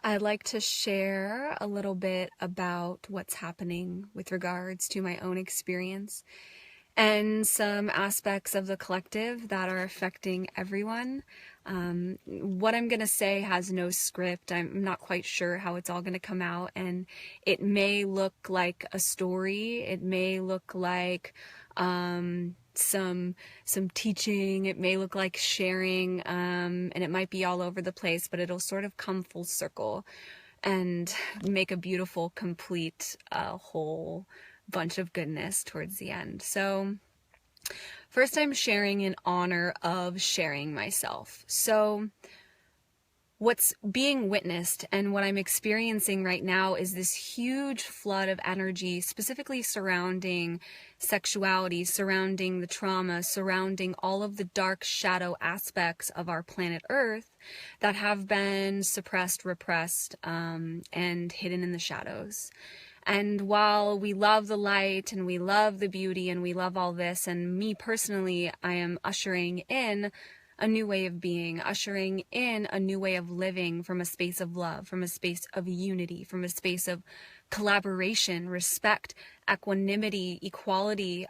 I'd like to share a little bit about what's happening with regards to my own experience and some aspects of the collective that are affecting everyone. What I'm going to say has no script. I'm not quite sure how it's all going to come out, and it may look like a story. It may look like some teaching. It may look like sharing, and it might be all over the place, but it'll sort of come full circle and make a beautiful, complete, whole bunch of goodness towards the end. So first, I'm sharing in honor of sharing myself. So what's being witnessed and what I'm experiencing right now is this huge flood of energy, specifically surrounding sexuality, surrounding the trauma, surrounding all of the dark shadow aspects of our planet Earth that have been suppressed, repressed, and hidden in the shadows. And while we love the light and we love the beauty and we love all this, and me personally, I am ushering in a new way of being, ushering in a new way of living from a space of love, from a space of unity, from a space of collaboration, respect, equanimity, equality,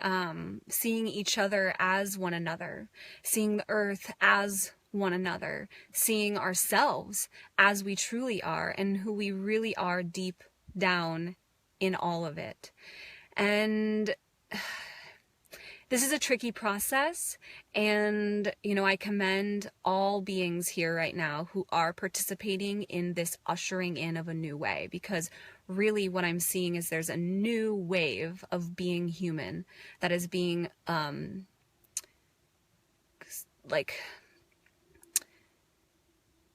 seeing each other as one another, seeing the earth as one another, seeing ourselves as we truly are and who we really are deep down in all of it. And this is a tricky process, and I commend all beings here right now who are participating in this ushering in of a new way, because really what I'm seeing is there's a new wave of being human that is being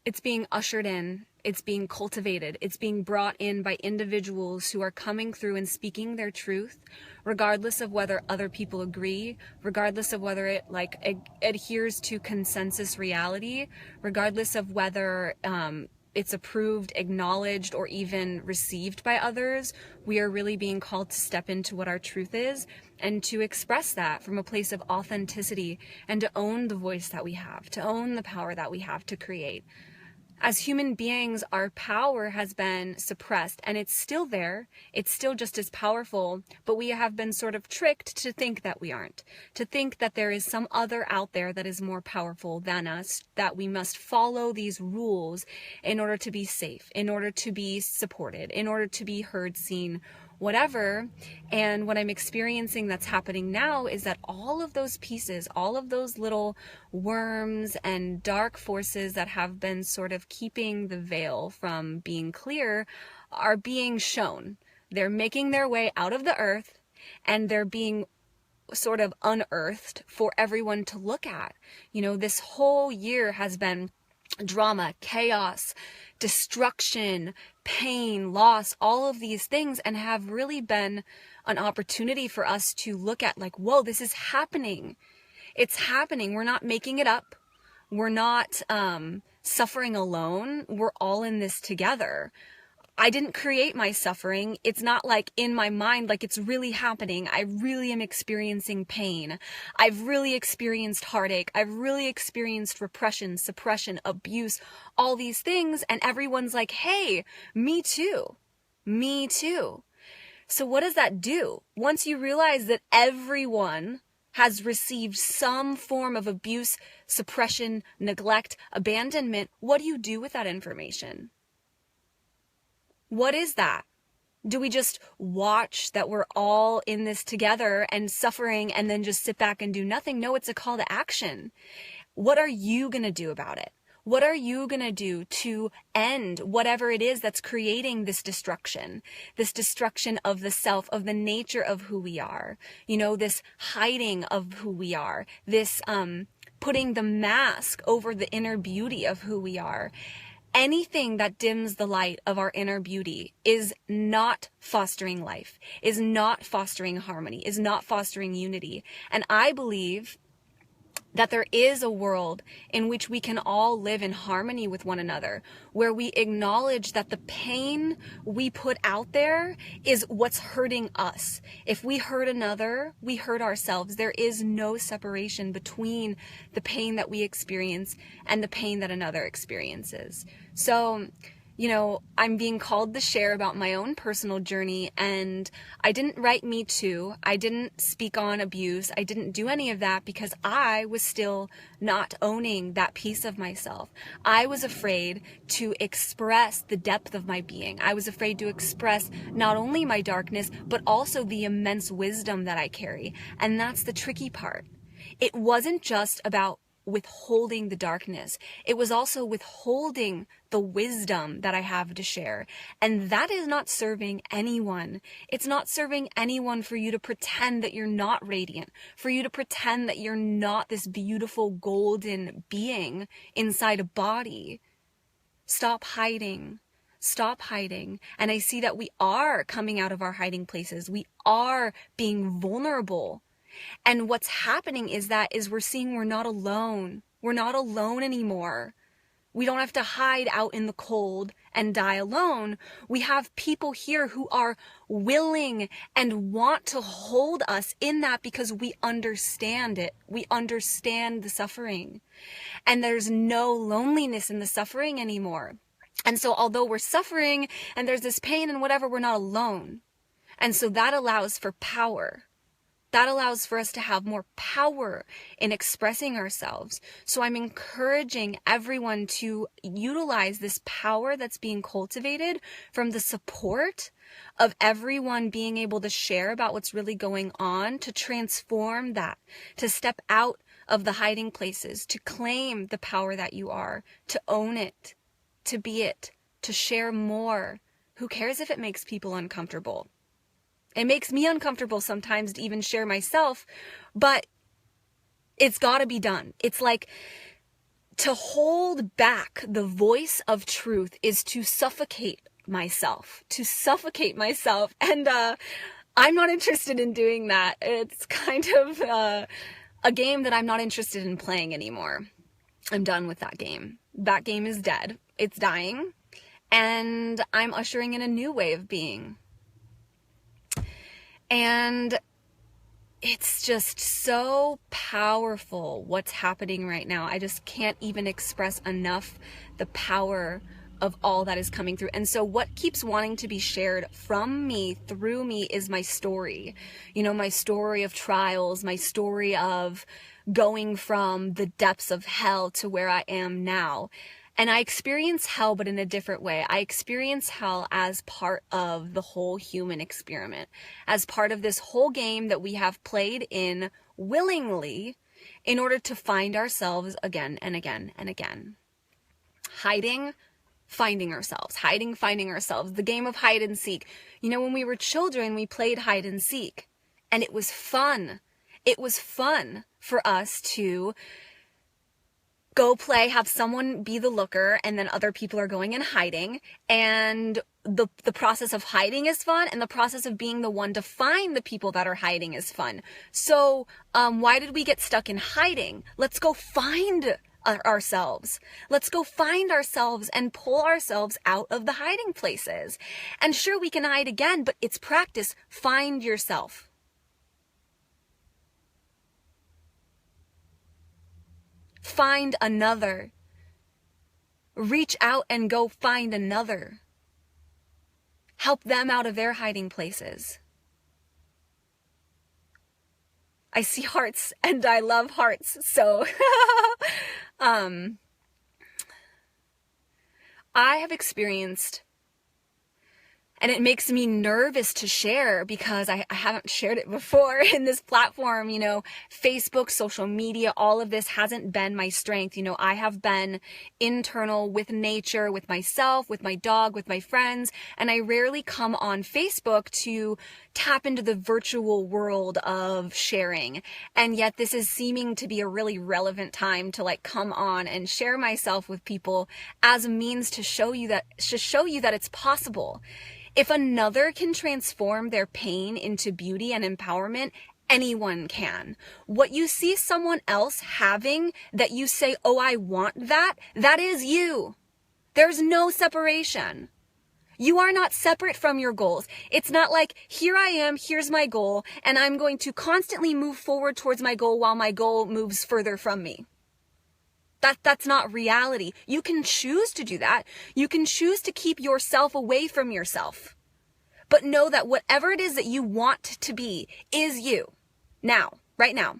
it's being ushered in, it's being cultivated, it's being brought in by individuals who are coming through and speaking their truth, regardless of whether other people agree, regardless of whether it adheres to consensus reality, regardless of whether it's approved, acknowledged, or even received by others. We are really being called to step into what our truth is and to express that from a place of authenticity and to own the voice that we have, to own the power that we have to create. As human beings, our power has been suppressed, and it's still there. It's still just as powerful, but we have been sort of tricked to think that we aren't, to think that there is some other out there that is more powerful than us, that we must follow these rules in order to be safe, in order to be supported, in order to be heard, seen, whatever. And what I'm experiencing that's happening now is that all of those pieces, all of those little worms and dark forces that have been sort of keeping the veil from being clear are being shown. They're making their way out of the earth, and they're being sort of unearthed for everyone to look at. This whole year has been drama, chaos, destruction, pain, loss, all of these things, and have really been an opportunity for us to look at whoa, this is happening. It's happening. We're not making it up. We're not suffering alone. We're all in this together. I didn't create my suffering. It's not in my mind, it's really happening. I really am experiencing pain. I've really experienced heartache. I've really experienced repression, suppression, abuse, all these things. And everyone's like, hey, me too. Me too. So what does that do? Once you realize that everyone has received some form of abuse, suppression, neglect, abandonment, what do you do with that information? What is that? Do we just watch that we're all in this together and suffering and then just sit back and do nothing? No, it's a call to action. What are you going to do about it? What are you going to do to end whatever it is that's creating this destruction of the self, of the nature of who we are, this hiding of who we are, this putting the mask over the inner beauty of who we are? Anything that dims the light of our inner beauty is not fostering life, is not fostering harmony, is not fostering unity. And I believe that there is a world in which we can all live in harmony with one another, where we acknowledge that the pain we put out there is what's hurting us. If we hurt another, we hurt ourselves. There is no separation between the pain that we experience and the pain that another experiences. So, I'm being called to share about my own personal journey, and I didn't write Me Too. I didn't speak on abuse. I didn't do any of that because I was still not owning that piece of myself. I was afraid to express the depth of my being. I was afraid to express not only my darkness, but also the immense wisdom that I carry. And that's the tricky part. It wasn't just about withholding the darkness. It was also withholding the wisdom that I have to share. And that is not serving anyone. It's not serving anyone for you to pretend that you're not radiant, for you to pretend that you're not this beautiful golden being inside a body. Stop hiding. Stop hiding. And I see that we are coming out of our hiding places. We are being vulnerable. And what's happening is we're seeing we're not alone. We're not alone anymore. We don't have to hide out in the cold and die alone. We have people here who are willing and want to hold us in that because we understand it. We understand the suffering. And there's no loneliness in the suffering anymore. And so although we're suffering and there's this pain and whatever, we're not alone. And so that allows for power. That allows for us to have more power in expressing ourselves. So I'm encouraging everyone to utilize this power that's being cultivated from the support of everyone being able to share about what's really going on, to transform that, to step out of the hiding places, to claim the power that you are, to own it, to be it, to share more. Who cares if it makes people uncomfortable? It makes me uncomfortable sometimes to even share myself, but it's got to be done. It's like to hold back the voice of truth is to suffocate myself, And I'm not interested in doing that. It's kind of a game that I'm not interested in playing anymore. I'm done with that game. That game is dead. It's dying. And I'm ushering in a new way of being. And it's just so powerful what's happening right now. I just can't even express enough the power of all that is coming through. And so what keeps wanting to be shared from me, through me, is my story. My story of trials, my story of going from the depths of hell to where I am now. And I experience hell, but in a different way. I experience hell as part of the whole human experiment, as part of this whole game that we have played in willingly in order to find ourselves again and again and again. Hiding, finding ourselves. Hiding, finding ourselves. The game of hide and seek. When we were children, we played hide and seek. And it was fun. It was fun for us to go play, have someone be the looker, and then other people are going and hiding. And the process of hiding is fun, and the process of being the one to find the people that are hiding is fun. So why did we get stuck in hiding? Let's go find ourselves. Let's go find ourselves and pull ourselves out of the hiding places. And sure, we can hide again, but it's practice. Find yourself. Find another. Reach out and go find another. Help them out of their hiding places. I see hearts and I love hearts. So I have experienced, and it makes me nervous to share because I haven't shared it before in this platform. Facebook, social media, all of this hasn't been my strength. I have been internal with nature, with myself, with my dog, with my friends, and I rarely come on Facebook to tap into the virtual world of sharing. And yet this is seeming to be a really relevant time to come on and share myself with people as a means to show you that it's possible. If another can transform their pain into beauty and empowerment, anyone can. What you see someone else having that you say, oh, I want that, that is you. There's no separation. You are not separate from your goals. It's not like, here I am, here's my goal, and I'm going to constantly move forward towards my goal while my goal moves further from me. That's not reality. You can choose to do that. You can choose to keep yourself away from yourself. But know that whatever it is that you want to be is you. Now, right now.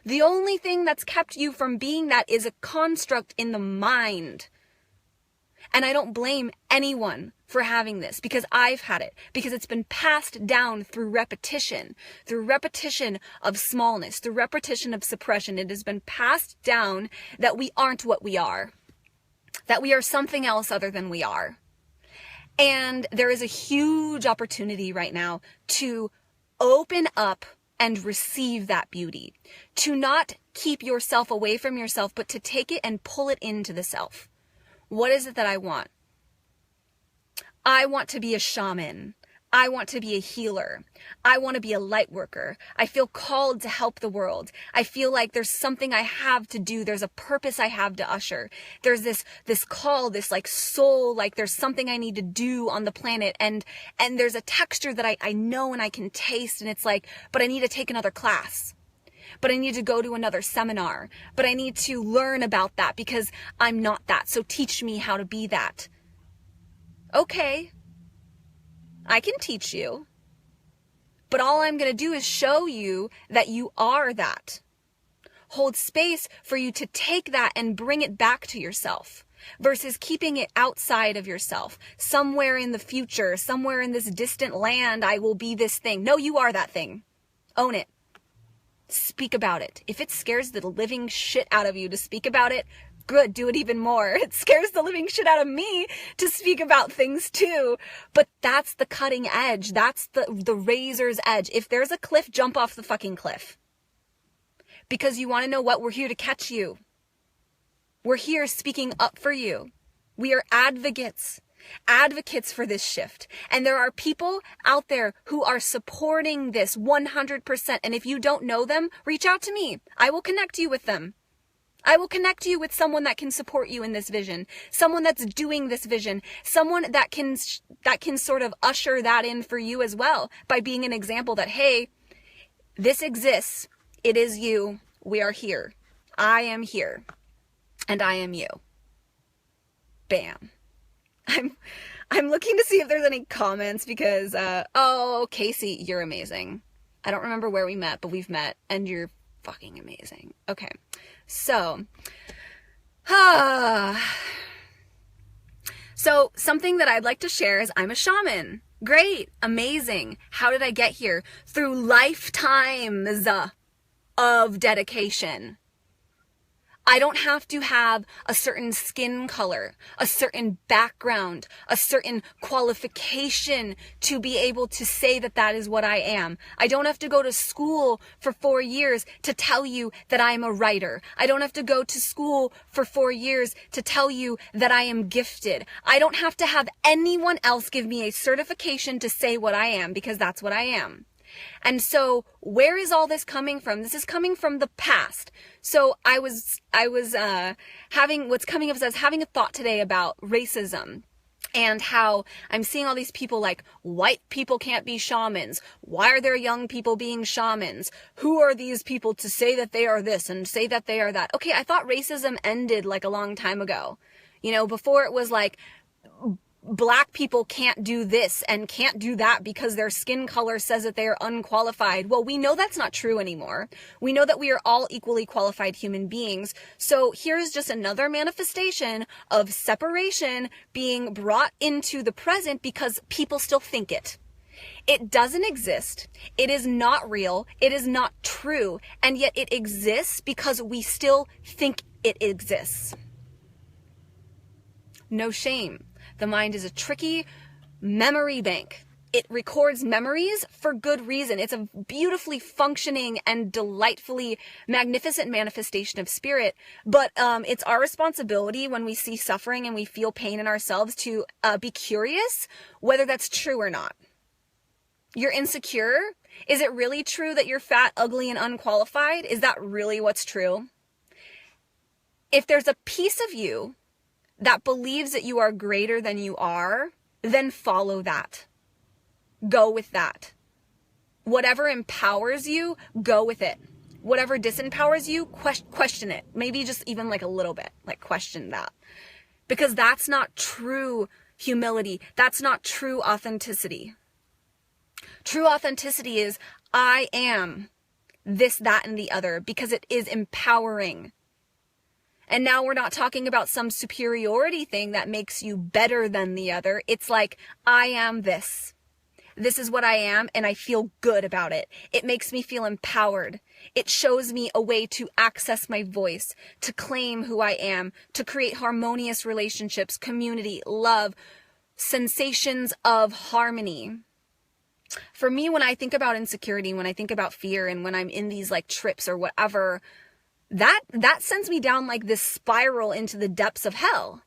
The only thing that's kept you from being that is a construct in the mind. And I don't blame anyone for having this, because I've had it, because it's been passed down through repetition of smallness, through repetition of suppression. It has been passed down that we aren't what we are, that we are something else other than we are. And there is a huge opportunity right now to open up and receive that beauty, to not keep yourself away from yourself, but to take it and pull it into the self. What is it that I want? I want to be a shaman. I want to be a healer. I want to be a light worker. I feel called to help the world. I feel like there's something I have to do. There's a purpose I have to usher. There's this call, this like soul, like there's something I need to do on the planet. And there's a texture that I know and I can taste. And it's like, but I need to take another class. But I need to go to another seminar. But I need to learn about that because I'm not that. So teach me how to be that. Okay. I can teach you, but all I'm going to do is show you that you are that. Hold space for you to take that and bring it back to yourself versus keeping it outside of yourself. Somewhere in the future, somewhere in this distant land, I will be this thing. No, you are that thing. Own it. Speak about it. If it scares the living shit out of you to speak about it, good, do it even more. It scares the living shit out of me to speak about things too. But that's the cutting edge. That's the razor's edge. If there's a cliff, jump off the fucking cliff. Because you want to know what? We're here to catch you. We're here speaking up for you. We are advocates for this shift. And there are people out there who are supporting this 100%. And if you don't know them, reach out to me. I will connect you with them. I will connect you with someone that can support you in this vision, someone that's doing this vision, someone that can sort of usher that in for you as well by being an example that, hey, this exists. It is you. We are here. I am here. And I am you. Bam. I'm looking to see if there's any comments because, oh, Casey, you're amazing. I don't remember where we met, but we've met and you're fucking amazing. Okay. So something that I'd like to share is I'm a shaman. Great. Amazing. How did I get here? Through lifetimes of dedication. I don't have to have a certain skin color, a certain background, a certain qualification to be able to say that that is what I am. I don't have to go to school for 4 years to tell you that I am a writer. I don't have to go to school for 4 years to tell you that I am gifted. I don't have to have anyone else give me a certification to say what I am because that's what I am. And so where is all this coming from? This is coming from the past. So I was having a thought today about racism and how I'm seeing all these people like white people can't be shamans. Why are there young people being shamans? Who are these people to say that they are this and say that they are that? Okay, I thought racism ended like a long time ago. You know, before it was like Black people can't do this and can't do that because their skin color says that they are unqualified. Well, we know that's not true anymore. We know that we are all equally qualified human beings. So here's just another manifestation of separation being brought into the present because people still think it. It doesn't exist. It is not real. It is not true. And yet it exists because we still think it exists. No shame. The mind is a tricky memory bank. It records memories for good reason. It's a beautifully functioning and delightfully magnificent manifestation of spirit. But it's our responsibility when we see suffering and we feel pain in ourselves to be curious whether that's true or not. You're insecure? Is it really true that you're fat, ugly, and unqualified? Is that really what's true? If there's a piece of you that believes that you are greater than you are, then follow that. Go with that. Whatever empowers you, go with it. whatever disempowers you, question it. Maybe just even like a little bit, like question that. Because that's not true humility. That's not true authenticity. True authenticity is, I am this, that, and the other, because it is empowering. And now we're not talking about some superiority thing that makes you better than the other. It's like, I am this. This is what I am, and I feel good about it. It makes me feel empowered. It shows me a way to access my voice, to claim who I am, to create harmonious relationships, community, love, sensations of harmony. For me, when I think about insecurity, when I think about fear, and when I'm in these like trips or whatever, that sends me down like this spiral into the depths of hell.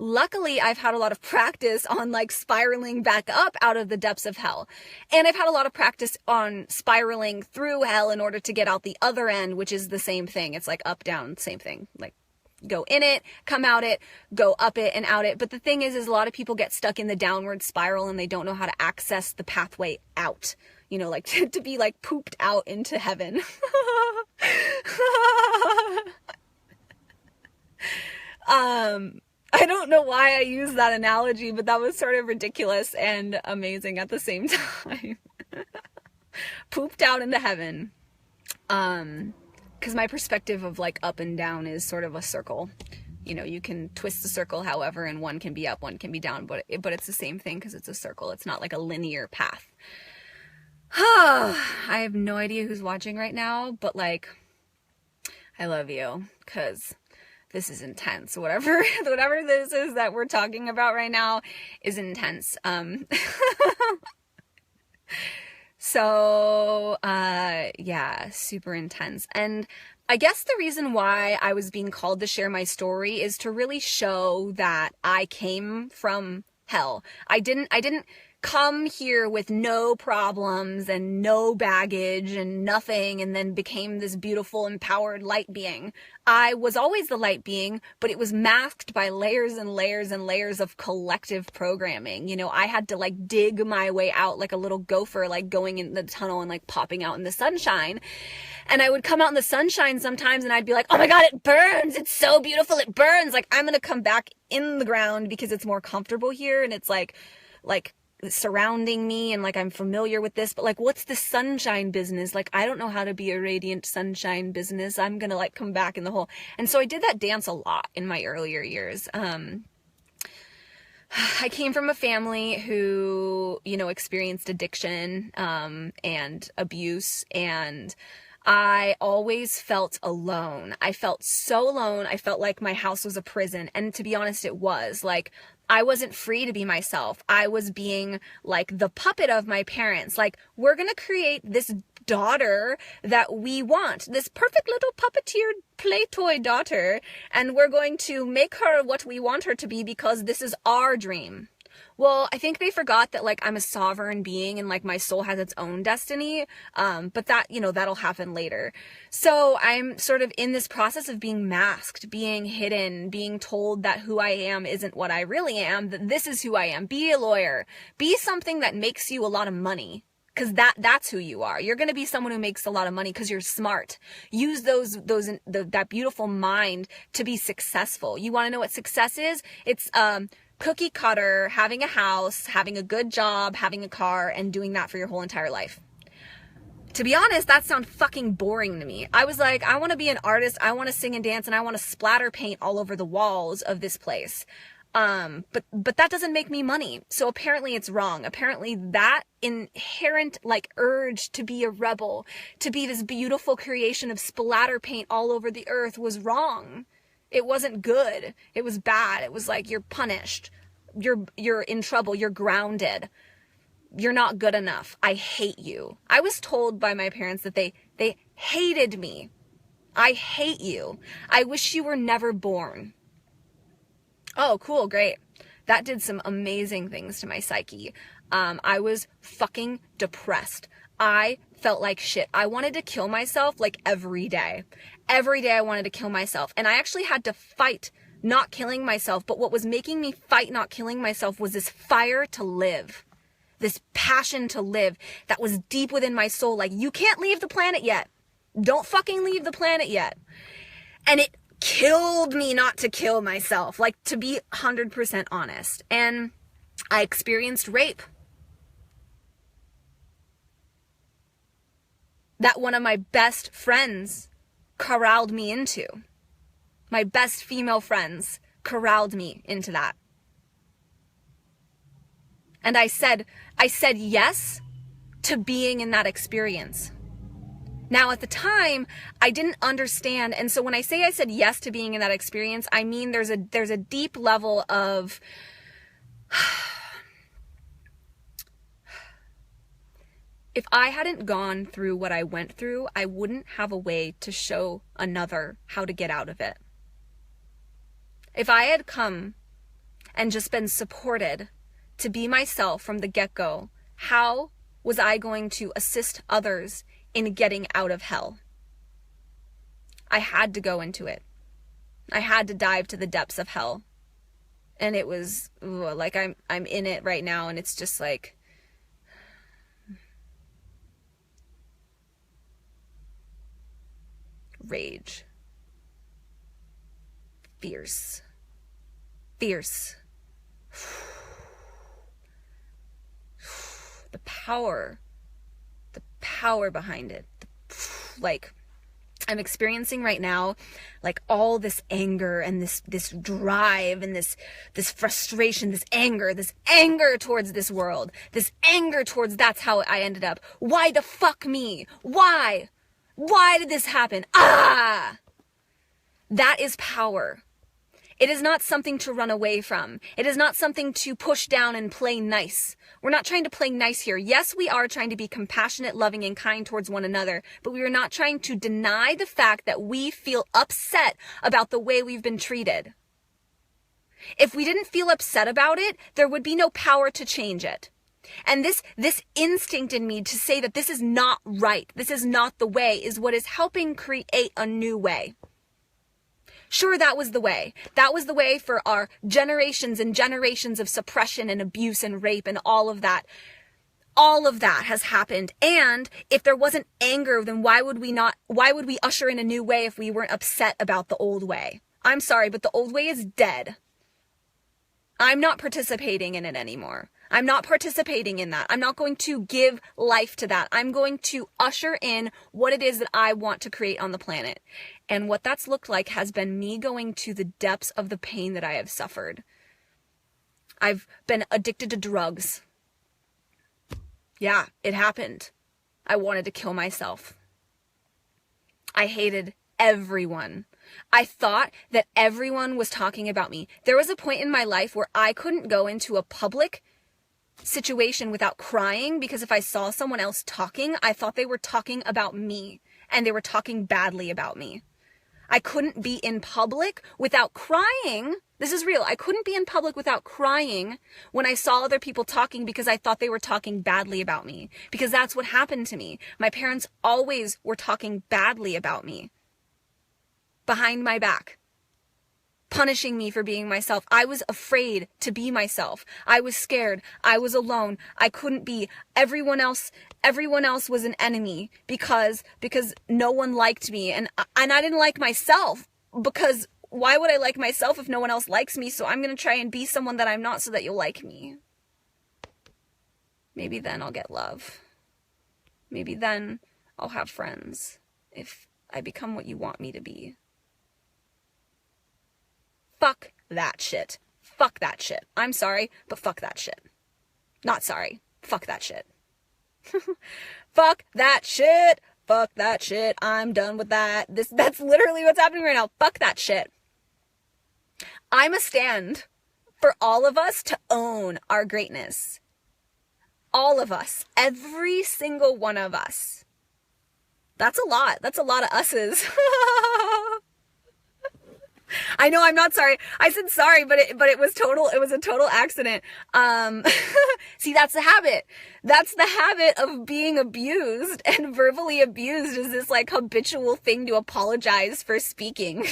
Luckily, I've had a lot of practice on like spiraling back up out of the depths of hell. And I've had a lot of practice on spiraling through hell in order to get out the other end, which is the same thing. It's like up, down, same thing. Like go in it, come out it, go up it and out it. But the thing is a lot of people get stuck in the downward spiral and they don't know how to access the pathway out. You know, like to be like pooped out into heaven. I don't know why I use that analogy, but that was sort of ridiculous and amazing at the same time. Pooped out into heaven. Because my perspective of like up and down is sort of a circle. You know, you can twist the circle however, and one can be up, one can be down, but it's the same thing because it's a circle. It's not like a linear path. I have no idea who's watching right now, but like, I love you because this is intense. Whatever this is that we're talking about right now is intense. So, yeah, super intense. And I guess the reason why I was being called to share my story is to really show that I came from hell. I didn't come here with no problems and no baggage and nothing and then became this beautiful, empowered light being. I was always the light being, but it was masked by layers and layers and layers of collective programming. You know, I had to like dig my way out like a little gopher, like going in the tunnel and like popping out in the sunshine. And I would come out in the sunshine sometimes and I'd be like, oh my God, it burns. It's so beautiful. It burns. Like I'm going to come back in the ground because it's more comfortable here. And it's like surrounding me and like I'm familiar with this, but like what's the sunshine business? Like I don't know how to be a radiant sunshine business. I'm gonna like come back in the hole. And so I did that dance a lot in my earlier years. I came from a family who, you know, experienced addiction and abuse, and I always felt alone. I felt so alone. I felt like my house was a prison. And to be honest, it was. Like, I wasn't free to be myself. I was being like the puppet of my parents. Like, we're going to create this daughter that we want, this perfect little puppeteer play toy daughter, and we're going to make her what we want her to be because this is our dream. Well, I think they forgot that like I'm a sovereign being and like my soul has its own destiny. But that, you know, that'll happen later. So I'm sort of in this process of being masked, being hidden, being told that who I am isn't what I really am, that this is who I am. Be a lawyer, be something that makes you a lot of money. Cause that's who you are. You're going to be someone who makes a lot of money because you're smart. Use that beautiful mind to be successful. You want to know what success is? It's, cookie cutter, having a house, having a good job, having a car, and doing that for your whole entire life. To be honest, that sounds fucking boring to me. I was like, I want to be an artist, I want to sing and dance, and I want to splatter paint all over the walls of this place. But that doesn't make me money. So apparently it's wrong. Apparently that inherent like urge to be a rebel, to be this beautiful creation of splatter paint all over the earth was wrong. It wasn't good. It was bad. It was like, you're punished. You're in trouble. You're grounded. You're not good enough. I hate you. I was told by my parents that they hated me. I hate you. I wish you were never born. Oh, cool. Great. That did some amazing things to my psyche. I was fucking depressed. I felt like shit. I wanted to kill myself like every day. Every day I wanted to kill myself. And I actually had to fight not killing myself. But what was making me fight not killing myself was this fire to live. This passion to live that was deep within my soul. Like, you can't leave the planet yet. Don't fucking leave the planet yet. And it killed me not to kill myself, like, to be 100% honest. And I experienced rape that one of my best friends corralled me into. My best female friends corralled me into that. And I said yes to being in that experience. Now, at the time, I didn't understand. And so when I say I said yes to being in that experience, I mean there's a deep level of if I hadn't gone through what I went through, I wouldn't have a way to show another how to get out of it. If I had come and just been supported to be myself from the get-go, how was I going to assist others in getting out of hell? I had to go into it. I had to dive to the depths of hell. And it was like I'm in it right now, and it's just like rage. Fierce. The power behind it. Like, I'm experiencing right now, like, all this anger and this drive and this frustration, this anger towards this world, this anger towards that's how I ended up. Why the fuck me? Why did this happen? That is power. It is not something to run away from. It is not something to push down and play nice. We're not trying to play nice here. Yes, we are trying to be compassionate, loving, and kind towards one another, but we are not trying to deny the fact that we feel upset about the way we've been treated. If we didn't feel upset about it, there would be no power to change it. And this instinct in me to say that this is not right, this is not the way, is what is helping create a new way. Sure, that was the way. That was the way for our generations and generations of suppression and abuse and rape and all of that. All of that has happened. And if there wasn't anger, then why would we usher in a new way if we weren't upset about the old way? I'm sorry, but the old way is dead. I'm not participating in it anymore. I'm not participating in that. I'm not going to give life to that. I'm going to usher in what it is that I want to create on the planet. And what that's looked like has been me going to the depths of the pain that I have suffered. I've been addicted to drugs. Yeah, it happened. I wanted to kill myself. I hated everyone. I thought that everyone was talking about me. There was a point in my life where I couldn't go into a public situation without crying, because if I saw someone else talking, I thought they were talking about me and they were talking badly about me. I couldn't be in public without crying. This is real. I couldn't be in public without crying when I saw other people talking, because I thought they were talking badly about me, because that's what happened to me. My parents always were talking badly about me behind my back, punishing me for being myself. I was afraid to be myself. I was scared. I was alone. I couldn't be. Everyone else was an enemy because no one liked me, and I didn't like myself, because why would I like myself if no one else likes me? So I'm going to try and be someone that I'm not so that you'll like me. Maybe then I'll get love. Maybe then I'll have friends if I become what you want me to be. Fuck that shit. Fuck that shit. I'm sorry, but fuck that shit. Not sorry. Fuck that shit. Fuck that shit. Fuck that shit. I'm done with that. That's literally what's happening right now. Fuck that shit. I'm a stand for all of us to own our greatness. All of us. Every single one of us. That's a lot. That's a lot of us's. I know, I'm not sorry. I said sorry, but it was a total accident. See, that's the habit. That's the habit of being abused, and verbally abused is this like habitual thing to apologize for speaking.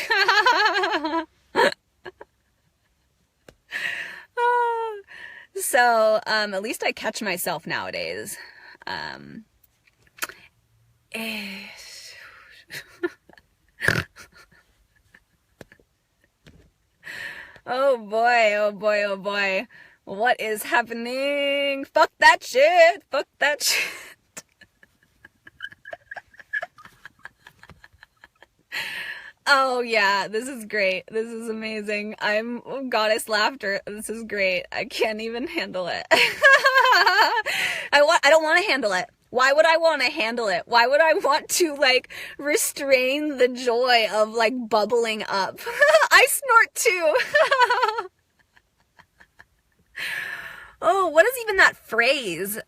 So, at least I catch myself nowadays. boy, oh boy, oh boy. What is happening? Fuck that shit. Fuck that shit. Oh yeah, this is great. This is amazing. I'm goddess laughter. This is great. I can't even handle it. I don't want to handle it. Why would I want to handle it? Why would I want to like restrain the joy of like bubbling up? I snort too. Oh, what is even that phrase?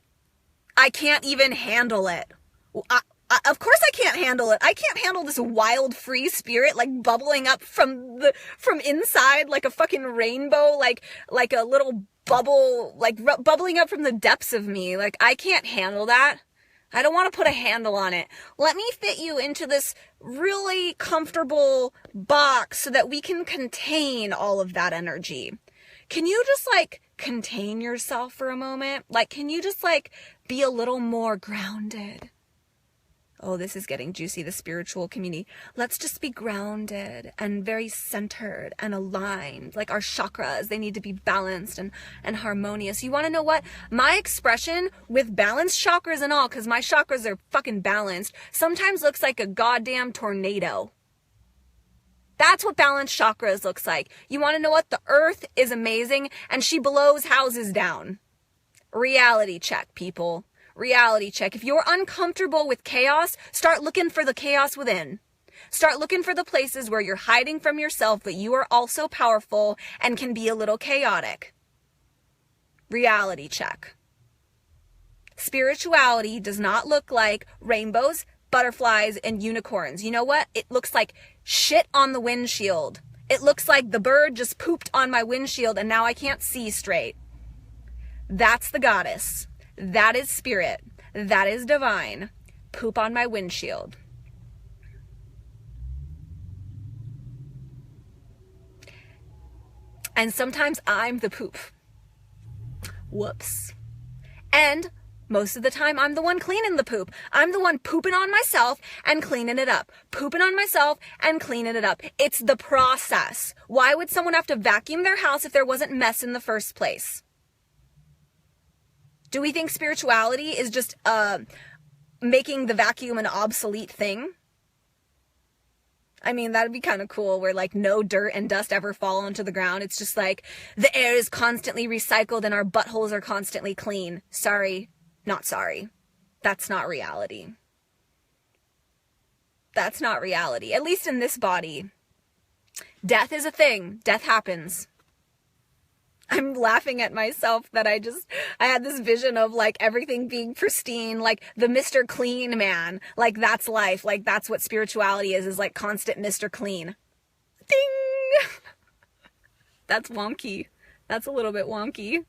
I can't even handle it. Of course I can't handle it. I can't handle this wild free spirit like bubbling up from inside like a fucking rainbow, like a little bubble, like bubbling up from the depths of me. Like I can't handle that. I don't want to put a handle on it. Let me fit you into this really comfortable box so that we can contain all of that energy. Can you just like contain yourself for a moment? Like, can you just like be a little more grounded? Oh, this is getting juicy, the spiritual community. Let's just be grounded and very centered and aligned. Like our chakras, they need to be balanced and harmonious. You want to know what? My expression with balanced chakras and all, because my chakras are fucking balanced, sometimes looks like a goddamn tornado. That's what balanced chakras looks like. You want to know what? The earth is amazing and she blows houses down. Reality check, people. Reality check. If you're uncomfortable with chaos, start looking for the chaos within. Start looking for the places where you're hiding from yourself, but you are also powerful and can be a little chaotic. Reality check. Spirituality does not look like rainbows, butterflies, and unicorns. You know what? It looks like shit on the windshield. It looks like the bird just pooped on my windshield and now I can't see straight. That's the goddess. That is spirit. That is divine. Poop on my windshield. And sometimes I'm the poop. Whoops. And most of the time I'm the one cleaning the poop. I'm the one pooping on myself and cleaning it up. Pooping on myself and cleaning it up. It's the process. Why would someone have to vacuum their house if there wasn't mess in the first place? Do we think spirituality is just making the vacuum an obsolete thing? I mean, that'd be kind of cool where like no dirt and dust ever fall onto the ground. It's just like the air is constantly recycled and our buttholes are constantly clean. Sorry, not sorry. That's not reality. That's not reality. At least in this body. Death is a thing. Death happens. I'm laughing at myself that I had this vision of like everything being pristine, like the Mr. Clean man. Like that's life. Like that's what spirituality is like constant Mr. Clean. Ding! That's wonky. That's a little bit wonky.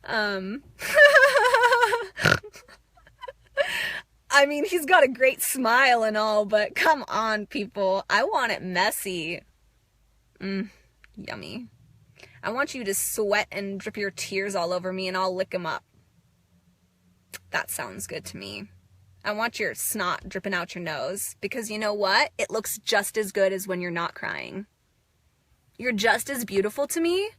I mean, he's got a great smile and all, but come on, people. I want it messy. Yummy. I want you to sweat and drip your tears all over me and I'll lick them up. That sounds good to me. I want your snot dripping out your nose because you know what? It looks just as good as when you're not crying. You're just as beautiful to me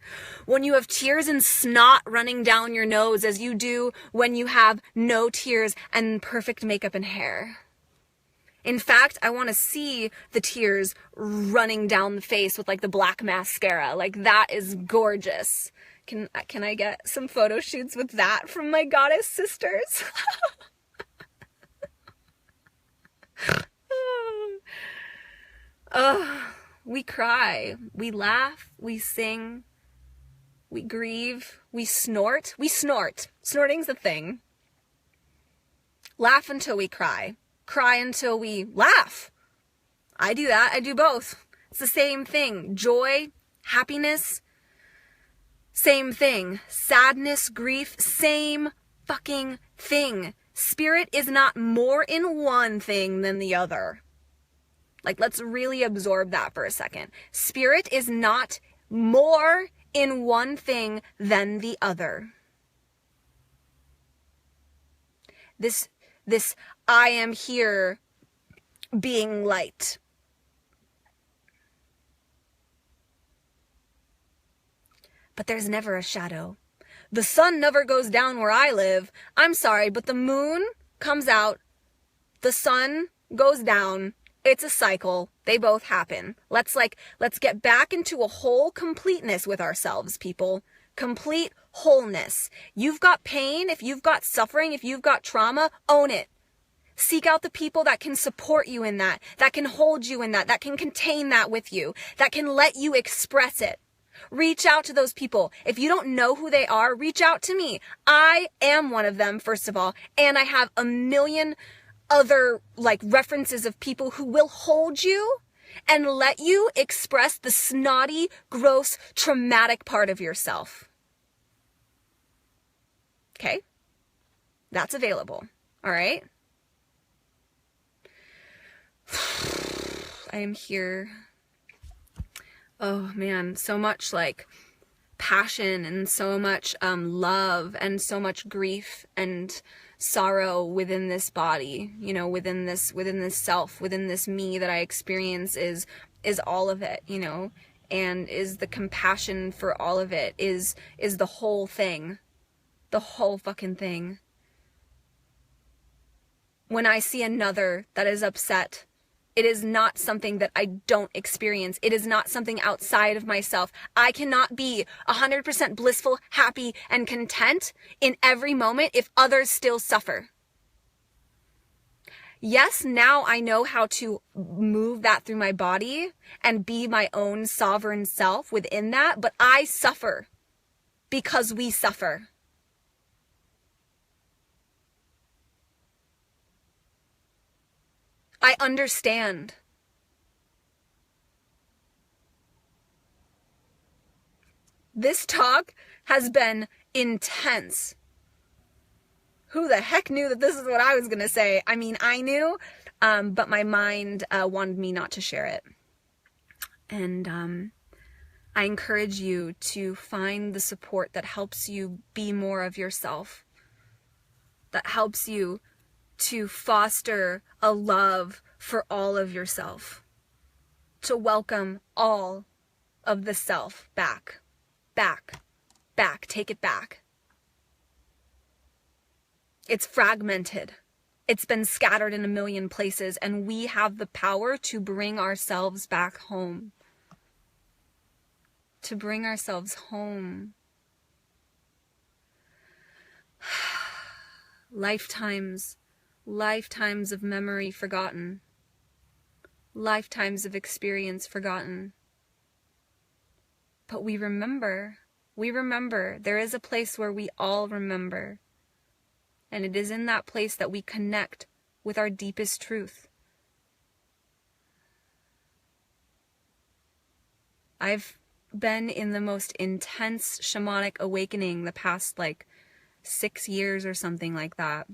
when you have tears and snot running down your nose as you do when you have no tears and perfect makeup and hair. In fact, I want to see the tears running down the face with like the black mascara. Like that is gorgeous. Can I get some photo shoots with that from my goddess sisters? We cry, we laugh, we sing, we grieve, we snort. We snort. Snorting's a thing. Laugh until we cry. Cry until we laugh. I do that. I do both. It's the same thing. Joy, happiness, same thing. Sadness, grief, same fucking thing. Spirit is not more in one thing than the other. Like, let's really absorb that for a second. Spirit is not more in one thing than the other. This I am here being light. but there's never a shadow. The sun never goes down where I live. I'm sorry, but the moon comes out, the sun goes down. It's a cycle. They both happen. Let's get back into a whole completeness with ourselves, people. Complete wholeness. You've got pain, if you've got suffering, if you've got trauma, own it. Seek out the people that can support you in that can hold you in that can contain that with you, that can let you express it. Reach out to those people. If you don't know who they are, reach out to me. I am one of them, first of all, and I have a million other references of people who will hold you and let you express the snotty, gross, traumatic part of yourself. Okay? That's available. All right? I am here. Oh man, so much passion and so much love and so much grief and sorrow within this body, within this self, within this me that I experience is all of it, and is the compassion for all of it, is the whole thing, the whole fucking thing. When I see another that is upset, it is not something that I don't experience. It is not something outside of myself. I cannot be 100% blissful, happy, and content in every moment if others still suffer. Yes, now I know how to move that through my body and be my own sovereign self within that, but I suffer because we suffer. I understand. This talk has been intense. Who the heck knew that this is what I was going to say? I mean, I knew, but my mind wanted me not to share it. And I encourage you to find the support that helps you be more of yourself, that helps you to foster a love for all of yourself, to welcome all of the self back, take it back. It's fragmented. It's been scattered in a million places, and we have the power to bring ourselves back home. To bring ourselves home. Lifetimes of memory forgotten. Lifetimes of experience forgotten. But we remember. There is a place where we all remember. And it is in that place that we connect with our deepest truth. I've been in the most intense shamanic awakening the past 6 years or something like that.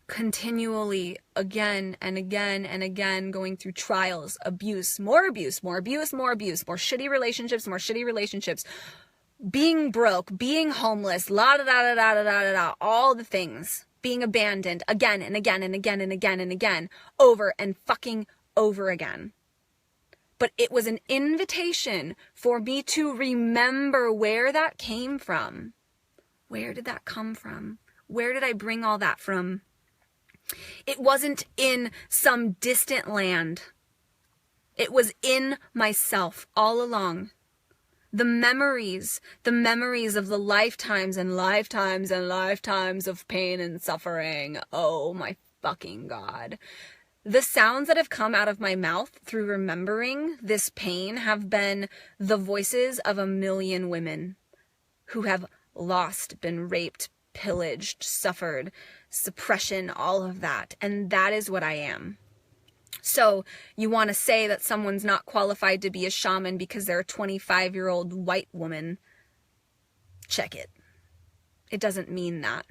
Continually, again and again and again, going through trials, more shitty relationships, being broke, being homeless, all the things, being abandoned again and again and again and again and again, over and fucking over again. But it was an invitation for me to remember where that came from. Where did that come from? Where did I bring all that from? It wasn't in some distant land. It was in myself all along. The memories of the lifetimes and lifetimes and lifetimes of pain and suffering. Oh my fucking God. The sounds that have come out of my mouth through remembering this pain have been the voices of a million women who have lost, been raped, pillaged, suffered, suppression, all of that. And that is what I am. So you want to say that someone's not qualified to be a shaman because they're a 25-year-old white woman. Check it. It doesn't mean that.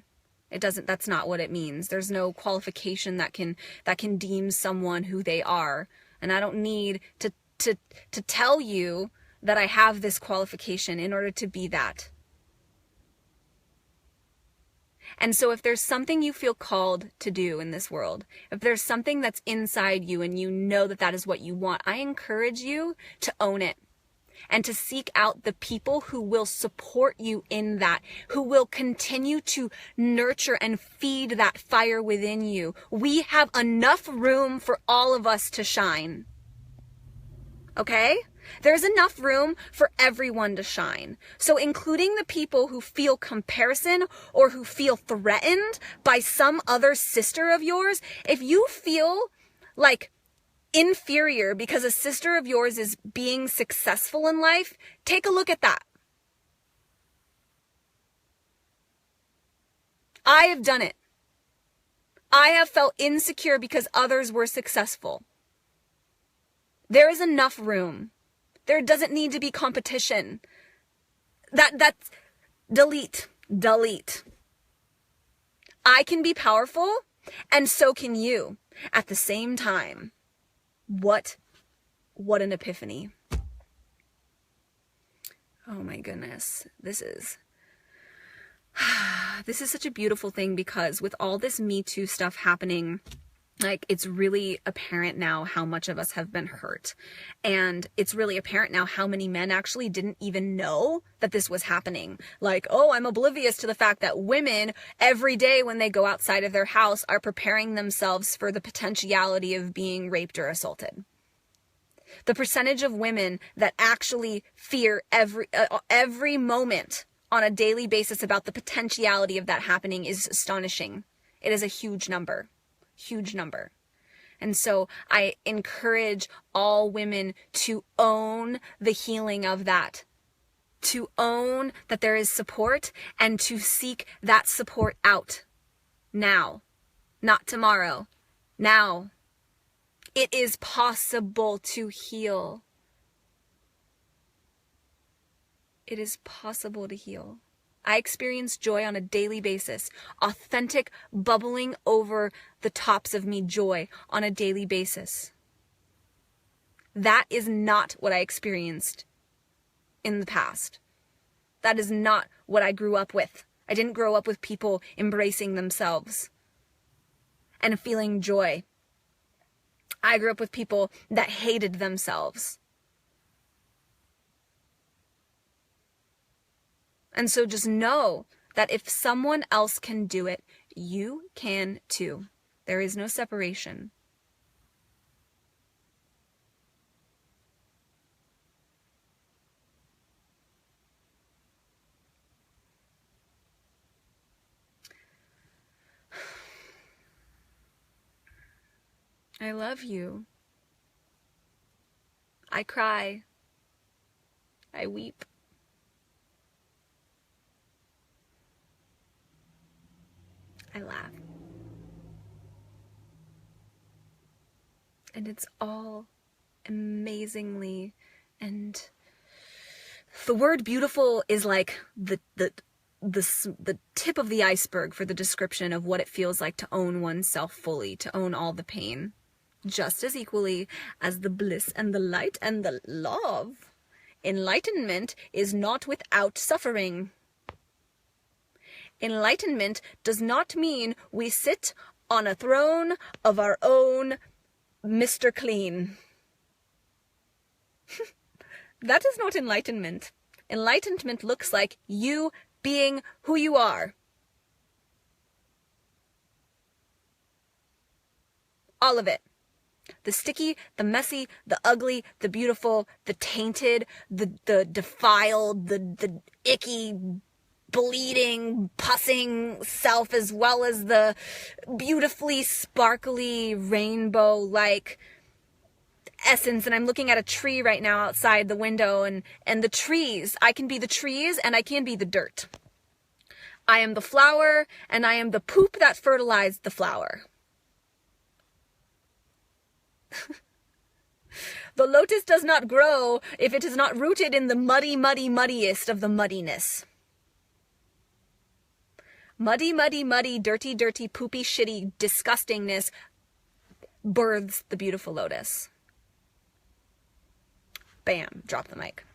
That's not what it means. There's no qualification that can deem someone who they are. And I don't need to tell you that I have this qualification in order to be that. And so if there's something you feel called to do in this world, if there's something that's inside you and you know that that is what you want, I encourage you to own it. and to seek out the people who will support you in that, who will continue to nurture and feed that fire within you. We have enough room for all of us to shine. Okay? There's enough room for everyone to shine. So including the people who feel comparison or who feel threatened by some other sister of yours, if you feel like inferior because a sister of yours is being successful in life, take a look at that. I have done it. I have felt insecure because others were successful. There is enough room. There doesn't need to be competition. That's delete. I can be powerful and so can you at the same time. What an epiphany. Oh my goodness. This is such a beautiful thing, because with all this Me Too stuff happening, like, it's really apparent now how much of us have been hurt. And it's really apparent now how many men actually didn't even know that this was happening. Like, oh, I'm oblivious to the fact that women every day when they go outside of their house are preparing themselves for the potentiality of being raped or assaulted. The percentage of women that actually fear every moment on a daily basis about the potentiality of that happening is astonishing. It is a huge number. Huge number. And so I encourage all women to own the healing of that, to own that there is support, and to seek that support out now, not tomorrow, now. It is possible to heal. It is possible to heal. I experience joy on a daily basis, authentic, bubbling over the tops of me joy on a daily basis. That is not what I experienced in the past. That is not what I grew up with. I didn't grow up with people embracing themselves and feeling joy. I grew up with people that hated themselves. And so just know that if someone else can do it, you can too. There is no separation. I love you. I cry. I weep. I laugh. And it's all amazingly, and the word beautiful is like the tip of the iceberg for the description of what it feels like to own oneself fully, to own all the pain, just as equally as the bliss and the light and the love. Enlightenment is not without suffering. Enlightenment does not mean we sit on a throne of our own Mr. Clean. That is not enlightenment. Enlightenment looks like you being who you are. All of it. The sticky, the messy, the ugly, the beautiful, the tainted, the defiled, the icky, bleeding, pussing self, as well as the beautifully sparkly rainbow-like essence. And I'm looking at a tree right now outside the window, and the trees, I can be the trees and I can be the dirt. I am the flower and I am the poop that fertilized the flower. The lotus does not grow if it is not rooted in the muddiest of the muddiness. Muddy, dirty, poopy, shitty disgustingness births the beautiful lotus. Bam, drop the mic.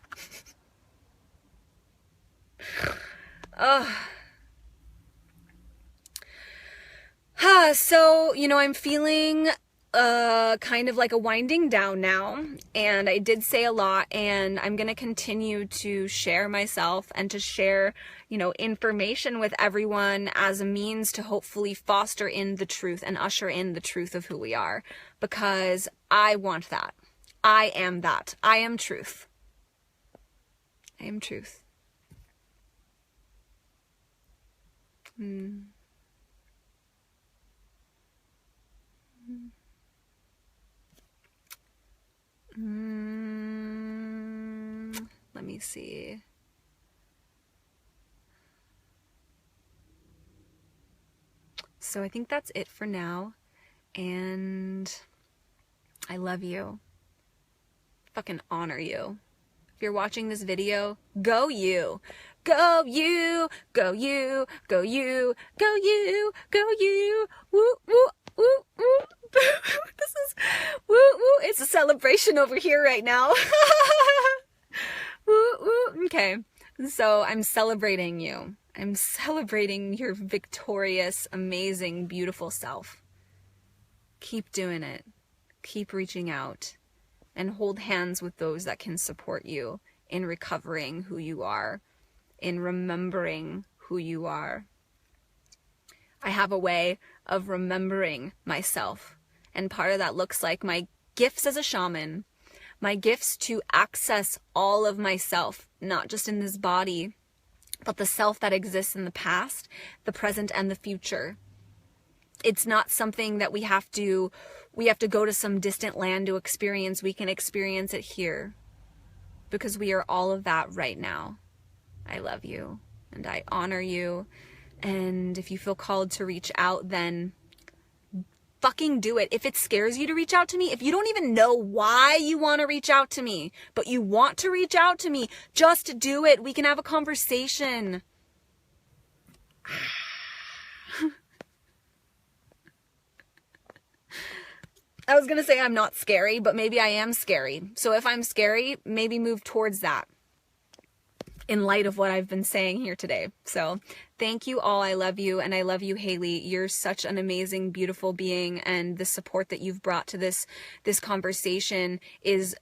So, I'm feeling kind of like a winding down now, and I did say a lot, and I'm going to continue to share myself and to share, information with everyone as a means to hopefully foster in the truth and usher in the truth of who we are, because I want that. I am that. I am truth. I am truth. Let me see. So I think that's it for now. And I love you. Fucking honor you. If you're watching this video, go you. Go you. Go you. Go you. Go you. Go you. Woo, woo, woo, woo. This is woo, woo. It's a celebration over here right now. Woo, woo. Okay. So I'm celebrating you. I'm celebrating your victorious, amazing, beautiful self. Keep doing it. Keep reaching out. And hold hands with those that can support you in recovering who you are, in remembering who you are. I have a way of remembering myself, and part of that looks like my gifts as a shaman, my gifts to access all of myself, not just in this body, but the self that exists in the past, the present, and the future. It's not something that we have to go to some distant land to experience. We can experience it here because we are all of that right now. I love you and I honor you. And if you feel called to reach out, then fucking do it. If it scares you to reach out to me, if you don't even know why you want to reach out to me, but you want to reach out to me, just do it. We can have a conversation. I was going to say I'm not scary, but maybe I am scary. So if I'm scary, maybe move towards that in light of what I've been saying here today. So thank you all. I love you. And I love you, Haley. You're such an amazing, beautiful being. And the support that you've brought to this conversation is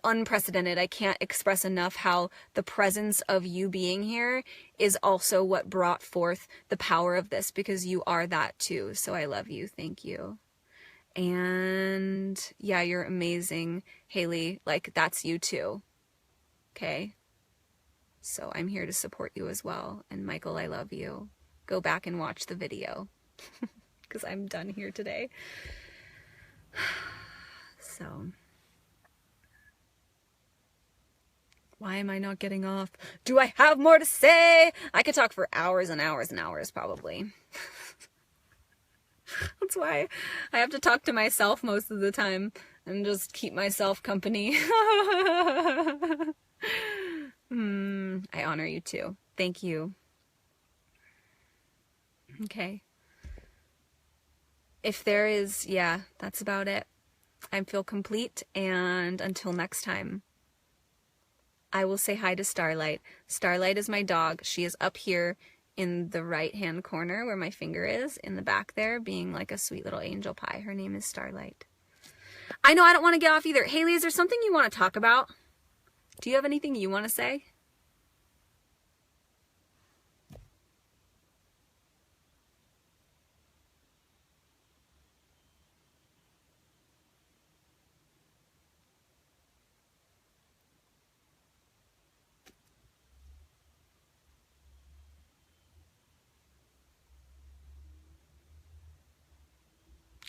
unprecedented. I can't express enough how the presence of you being here is also what brought forth the power of this, because you are that too. So I love you. Thank you. And yeah, you're amazing, Haley. Like, that's you too. Okay. So I'm here to support you as well. And Michael, I love you. Go back and watch the video because I'm done here today. So why am I not getting off? Do I have more to say? I could talk for hours and hours and hours, probably. That's why I have to talk to myself most of the time and just keep myself company. I honor you too. Thank you. Okay. If there is, yeah, that's about it. I feel complete, and until next time, I will say hi to Starlight. Starlight is my dog. She is up here in the right-hand corner where my finger is, in the back there, being like a sweet little angel pie. Her name is Starlight. I know I don't want to get off either. Haley, is there something you want to talk about? Do you have anything you want to say?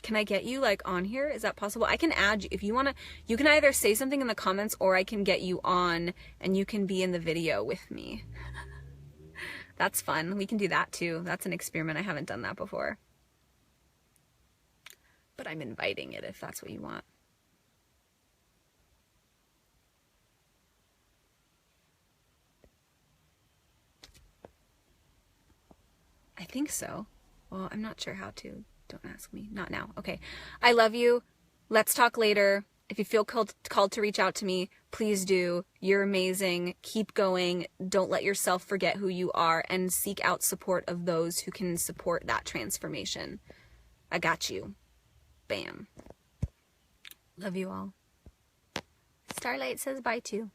Can I get you like on here? Is that possible? I can add you if you want to. You can either say something in the comments, or I can get you on and you can be in the video with me. That's fun. We can do that too. That's an experiment. I haven't done that before. But I'm inviting it if that's what you want. I think so. Well, I'm not sure how to. Don't ask me. Not now. Okay. I love you. Let's talk later. If you feel called to reach out to me, please do. You're amazing. Keep going. Don't let yourself forget who you are, and seek out support of those who can support that transformation. I got you. Bam. Love you all. Starlight says bye too.